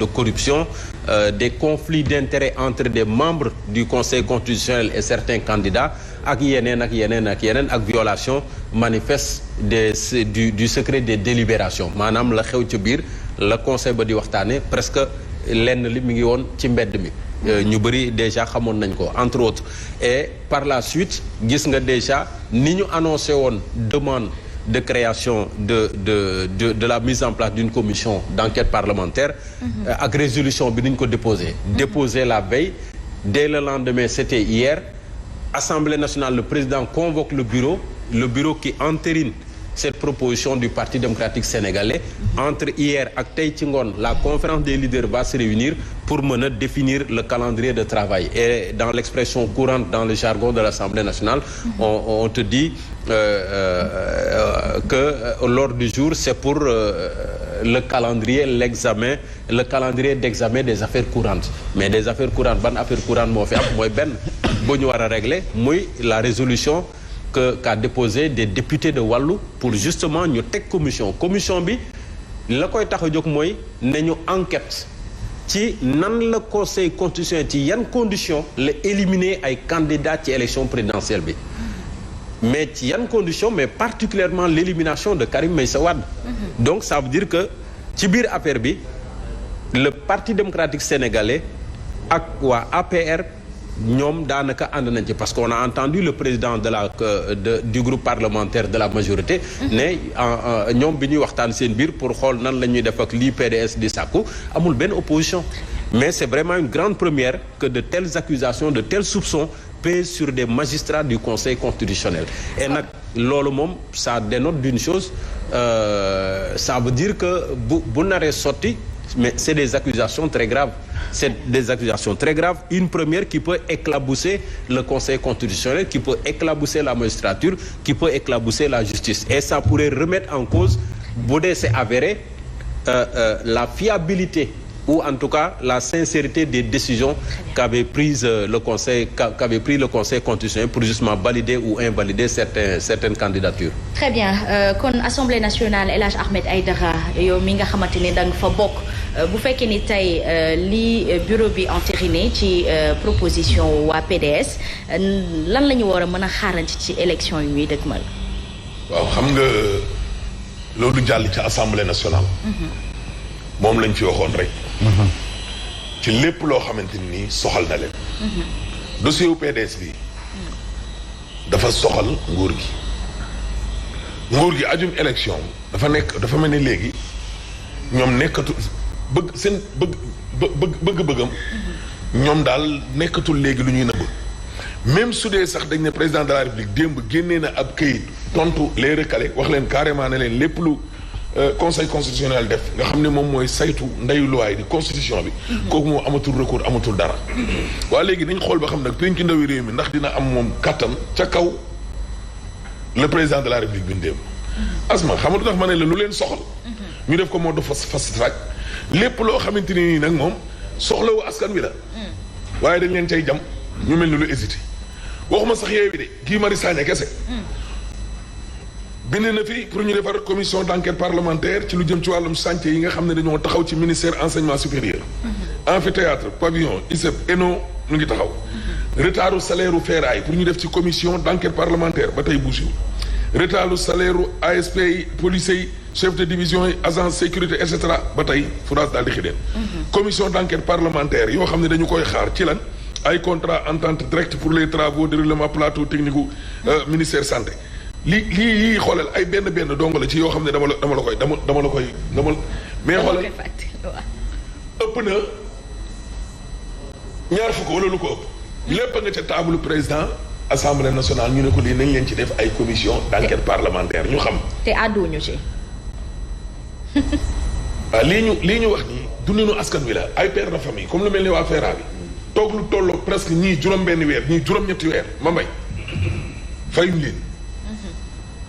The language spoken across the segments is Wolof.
de corruption, des conflits d'intérêts entre des membres du Conseil constitutionnel et certains candidats ak yeneen ak violation manifeste du secret des délibérations maanaam la xew ci biir la conseil ba di waxtaane presque lenn li mi ngi woon ci mbedd mi ñu bëri déjà xamoon nañ ko entre autres et par la suite gis nga déjà ni ñu annoncé woon demande de création de la mise en place d'une commission d'enquête parlementaire ak résolution bi ni ñu ko déposé la veille dès le lendemain c'était hier Assemblée nationale le président convoque le bureau qui entérine cette proposition du Parti démocratique sénégalais entre hier ak tey ci ngoon la conférence des leaders va se réunir pour mën a définir le calendrier de travail et dans l'expression courante dans le jargon de l'Assemblée nationale on te dit que l'ordre du jour c'est pour le calendrier d'examen des affaires courantes mais des affaires courantes ban affaire courante moo fi am mooy benn bu ñu war a régler muy la résolution qu'a déposé des députés de Wallu pour justement ñu teg commission bi la koy tax a jóg mooy nañu enquête ci nan la conseil constitutionnel ci yan conditions la éliminer ay candidats ci élection présidentielle bi mais ci yan conditions mais particulièrement l'élimination de Karim Meïssa Wade donc ça veut dire que ci biir affaire bi le Parti démocratique sénégalais ak waa APR ñoom daanaka ànd nañ ci parce qu'on a entendu le président du groupe parlementaire de la majorité ne ñoom bi ñuy waxtaan seen biir pour xool nan la ñuy def ak lii PDS di sàkku amul benn opposition mais c'est vraiment une grande première que de telles accusations de tels soupçons pèsent sur des magistrats du Conseil constitutionnel et nag loolu moom ça dénote d'une chose ça veut dire que bu naree sotti mais c'est des accusations très graves. C'est des accusations très graves. Une première qui peut éclabousser le Conseil constitutionnel, qui peut éclabousser la magistrature, qui peut éclabousser la justice. Et ça pourrait remettre en cause, bu dee c'est avéré, la fiabilité ou en tout cas la sincérité des décisions qu'avait pris le Conseil constitutionnel pour justement valider ou invalider certaines candidatures. Très bien. Kon Assemblée nationale El Hadj Ahmed Aïdara yow mi nga xamante ne da nga fa bokk bu fekkee ni tey li bureau bi entériné ci proposition waa PDS lan la ñu war a mën a xaaranti ci élection yi ñuy dëgmal. waaw xam nga loolu jàll ci Assemblée nationale. moom lañ fi waxoon rek. ci lépp loo xamante ni soxal na leen. dossier wu PDS bi dafa soxal nguur gi ajum élection dafa mel ni léegi ñoom nekkatu bëgg-bëggam ñoom daal nekkatul léegi lu ñuy nëbb même su dee sax dañ ne président de la République démb génnee na ab këyit tontu les recalés wax leen carrément ne leen lépp lu conseil constitutionnel def nga xam ne moom mooy saytu ndeyu luwaay di constitution bi kooku moom amatul recours amatul dara waa léegi nañ xool ba xam nag penc ndawi réew mi ndax dina am moom kattan ca kaw le président de la République bi ndéem asma xam nga tax ma ne la lu leen soxal ñu def ko moo du fast track lépp loo xamante ni nii nag moom soxlawu askan wi la waaye dañ leen cay jam ñu mel ni lu hésité waxuma sax yeewi de Guy Marius Sagna kese bind na fi pour ñu defar commission d'enquête parlementaire ci lu jëm ci wàllum chantier yi nga xam ne dañoo taxaw ci ministère enseignement supérieur amphithéâtre pavillon ISEP ENO ñu ngi taxaw retardu salaire u ferraille pour ñu def ci commission d'enquête parlementaire ba tey bougiw retardu salaire u ASP yi policiers yi chef de division yi agence sécurité et cetera ba tey France daal di xideen commission d'enquête parlementaire yoo xam ne dañu koy xaar ci lan ay contrat entente directe pour les travaux de déroulement plateau technique u ministère santé lii xoolal ay benn dong la ci yoo xam ne dama la koy mais xoolal ëpp na ñaar fukk wala lu ko ëpp lépp nga ca table président assemblée nationale ñu ne ko lii nañ leen ci def ay commission d'enquête parlementaire ñu xam te àdduñu ci waaw lii ñu wax nii dundinu askan wi la ay père de famille comme lu mel ni waa FERA bi toog lu tolloo presque ñii juróom-benn weer ñii juróom-ñetti weer ma mbay fayuñ leen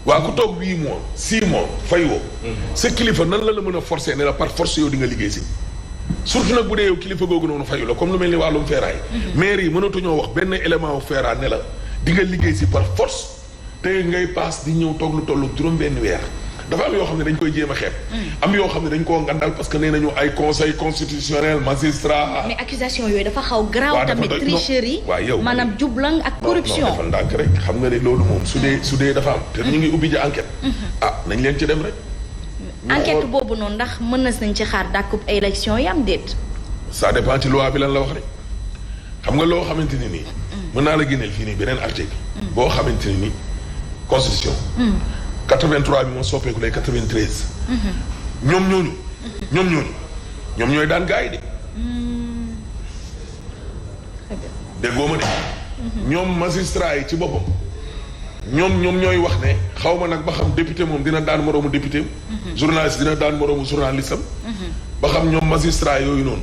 waa ku toog 8 mois 6 mois fayoo sa kilifa nan la mën a forcer ne la par force yow di nga liggéey si surtout nag bu dee yow kilifa googu noonu fayu la comme lu mel ni wàllum feeraay maire yi mënatuñoo wax benn élément wu feeraa ne la di nga liggéey si par force te ngay paas di ñëw toog lu tollu juróom-benn weer dafa am yoo xam ne dañ koy jéem a xeeb. am yoo xam ne dañ koo ngandal parce que nee nañu ay conseil constitutionnel magistrat. mais accusation yooyu dafa xaw garaaw tamit tricherie. waaw yow maanaam jublang ak corruption. non defal ndànk rek xam nga ne loolu moom su dee dafa am te ñu ngi ubbi ji enquête. nañ leen ci dem rek. enquête boobu noonu ndax mën nañ ci xaar dàkkub élection yi am déet. ça dépend ci loi bi lan la wax rek xam nga loo xamante ni nii. mën naa la génneel fii nii beneen article. boo xamante ni nii constitution. 83 bi moo soppeeku lay 93. ñoom ñooy daan gars yi de. déggoo ma de. ñoom magistrat yi ci boppam. ñoom ñooy wax ne xaw ma nag ba xam député moom dina daan moroomu député journaliste dina daan moroomu journaliste am. ba xam ñoom magistrat yooyu noonu.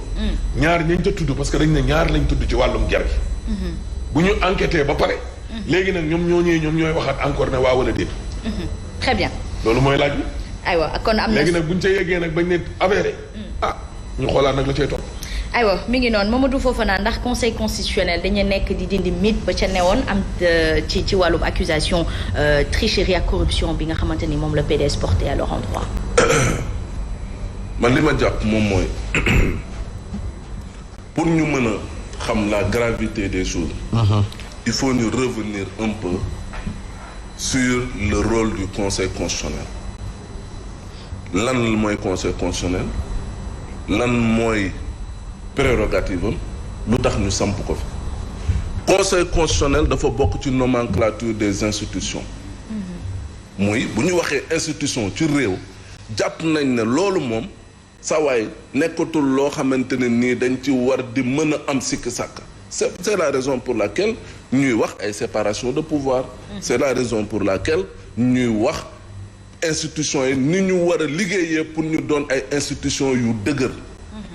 ñaar ñañ ca tudd parce que dañ ne ñaar lañ tudd ci wàllum jar gi. bu ñu enquêté ba pare. léegi nag ñoom ñooy waxaat encore ne waa wala déet. très bien. loolu mooy laaj bi. aywa kon am na léegi nag buñ ca yeggee nag bañ ne avéré. ñu xoolaat nag la cay topp. aywa mi ngi noonu Mamadou Fofana ndax conseil constitutionnel dañu nekk di dindi mythe ba ca newoon am ci wàllum accusation tricherie ak corruption bi nga xamante ni moom la PDS porté à leur endroit. man li ma jàpp moom mooy pour ñu mën a xam la gravité des choses. il faut ñu revenir un peu sur le rôle du conseil constitutionnel. lan mooy conseil constitutionnel lan mooy prérogative am lu tax ñu samp ko fi. conseil constitutionnel dafa bokk ci nomenclature des institutions. muy bu ñu waxee institution ci réew jàpp nañ ne loolu moom sa waay nekkatul loo xamante ne nii dañ ci war di mën a am sikki sàkk. c'est la raison pour laquelle ñuy wax ay séparation de pouvoir. c'est la raison pour laquelle ñuy wax institutions yi ni ñu war a liggéeyee pour ñu doon ay institutions yu dëgër.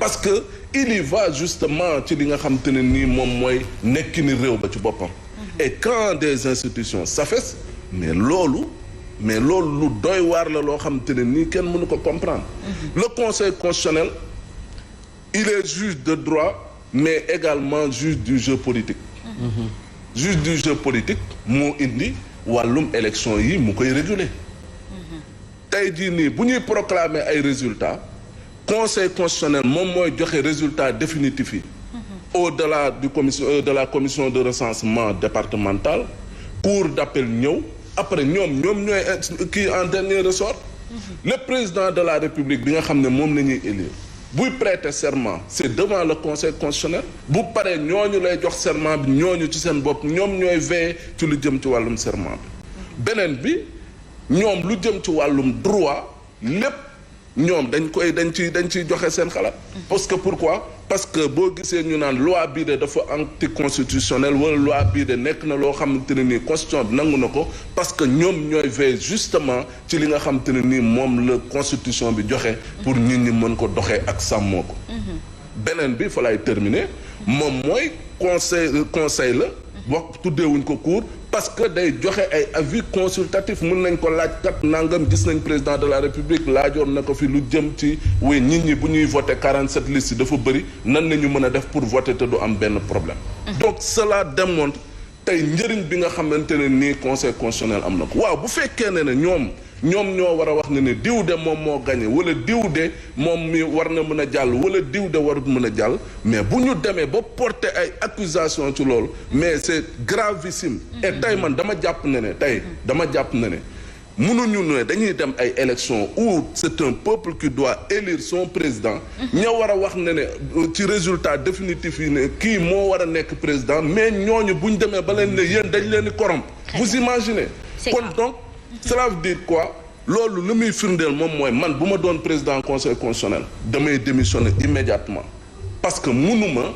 parce que il y va justement ci li nga xamante ne nii moom mooy nekki ni réew ba ci boppam. et quand des institutions s'affaissent mais loolu lu doy waar la loo xamante ne nii kenn mënu ko comprendre. le conseil constitutionnel il est juge de droit mais également juge du jeu politique. juge du jeu politique moo indi wàllum élection yi mu koy réguler. tey jii nii bu ñuy proclamer ay résultats conseil constitutionnel moom mooy joxe résultat définitif yi. au-delà de la commission de recensement départemental cour d'appel ñëw après ñoom ñooy kii en dernier ressort. le président de la république bi nga xam ne moom la ñuy élire buy prêter serment c'est devant le conseil constitutionnel bu paree ñooñu lay jox serment bi ñooñu ci seen bopp ñoom ñooy veiller ci lu jëm ci wàllum serment bi. beneen bi ñoom lu jëm ci wàllum droit lépp ñoom dañ ciy joxe seen xalaat. parce que pourquoi parce que boo gisee ñu naan loi bii de dafa anticonstitutionnel wala loi bii de nekk na loo xamante ne nii constitution bi nangu na ko parce que ñoom ñooy veiller justement ci li nga xamante ne nii moom la constitution bi joxe. pour nit ñi mën ko doxee ak sàmmoo ko. beneen bi fa lay terminer moom mooy conseil la. wax tuddeewuñ ko cour parce que day joxe ay avis consultatif mën nañ ko laaj kat nangam gis nañ président de la république laajoon na ko fi lu jëm ci oui nit ñi bu ñuy voter 47 listes dafa bëri nan nañu mën a def pour voter te du am benn problème. donc cela démontre tey njëriñ bi nga xamante ne nii conseil constitutionnel am na ko. waaw bu fekkee ne ñoom ñoo war a wax ne diw de moom moo gagné wala diw de moom mi war na mën a jàll wala diw de warut mën a jàll mais bu ñu demee ba porter ay accusations ci loolu mais c'est gravissime. et tey man dama jàpp ne mënuñu ne dañuy dem ay élections où c'est un peuple qui doit élire son président. ña war a wax ne ci résultat définitif yi ne kii moo war a nekk président mais ñooñu bu ñu demee ba leen ne yéen dañ leen di corrompre. vous imaginez. kon donc. cela veut dire quoi loolu lu muy firndeel moom mooy man bu ma doon président conseil constitutionnel damay démissionner immédiatement parce que mënuma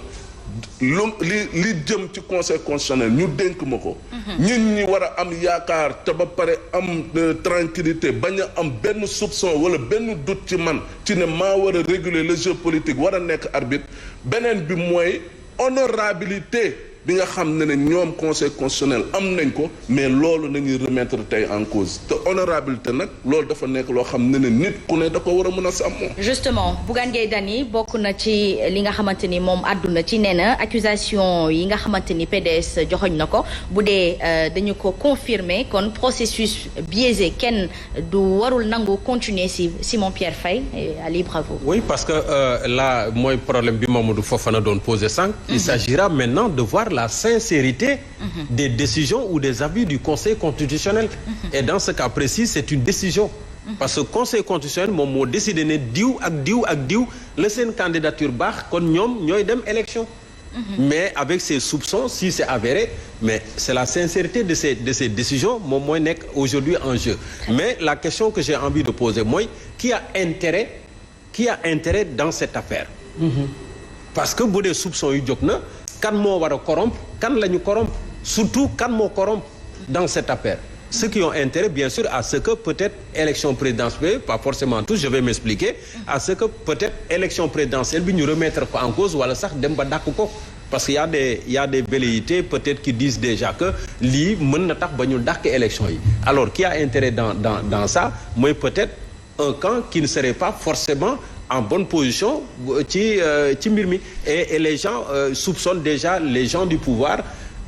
li jëm ci conseil constitutionnel ñu dénk ma ko. ñun ñi war a am yaakaar te ba pare am tranquillité bañ a am benn soupçon wala benn doute ci man ci ne maa war a réguler le jeu politique war a nekk arbitre beneen bi mooy honorabilité bi nga xam ne ñoom conseil constitutionnel am nañ ko mais loolu nañuy remettre tey en cause te honorabilité nag loolu dafa nekk loo xam ne nit ku ne da ko war a mën a sàmm. justement Bougane Gueye Dany bokk na ci li nga xamante ni moom àdduna ci nee na accusation yi nga xamante ni PDS joxoñ na ko bu dee dañu ko confirmer kon processus biaisé kenn du warul nangu continuer si Simon Pierre Faye à libre à vous. Oui, parce que là mooy problème bi Mamadou Fofana doon posé sànq. Il s'agira maintenant de voir la sincérité des décisions ou des avis du Conseil constitutionnel. Et dans ce cas précis, c'est une décision. Parce que Conseil constitutionnel moom moo décidé ne diw ak diw ak diw la seen candidature baax kon ñoom ñooy dem élection. Mais avec ces soupçons, si c'est avéré, mais c'est la sincérité de ces décisions moom mooy nekk aujourd'hui en jeu. Mais la question que j'ai envie de poser mooy qui a intérêt dans cette affaire. Parce que bu dee soupçons yu jóg na kan moo war a corrompre kan la ñu corrompre surtout kan moo corrompre dans cette affaire. Ceux qui ont intérêt bien sûr à ce que peut-être élection présidentielle pas forcément tous je vais m'expliquer à ce que peut-être élection présidentielle bi ñu remettre ko en cause wala sax dem ba dàq ko parce que y a des velléités peut-être qui disent déjà que lii mën na tax ba ñu dàq élection yi alors qui a intérêt dans ça mooy peut-être un camp qui ne serait pas forcément en bonne position ci mbir mi et les gens soupçonnent déjà les gens du pouvoir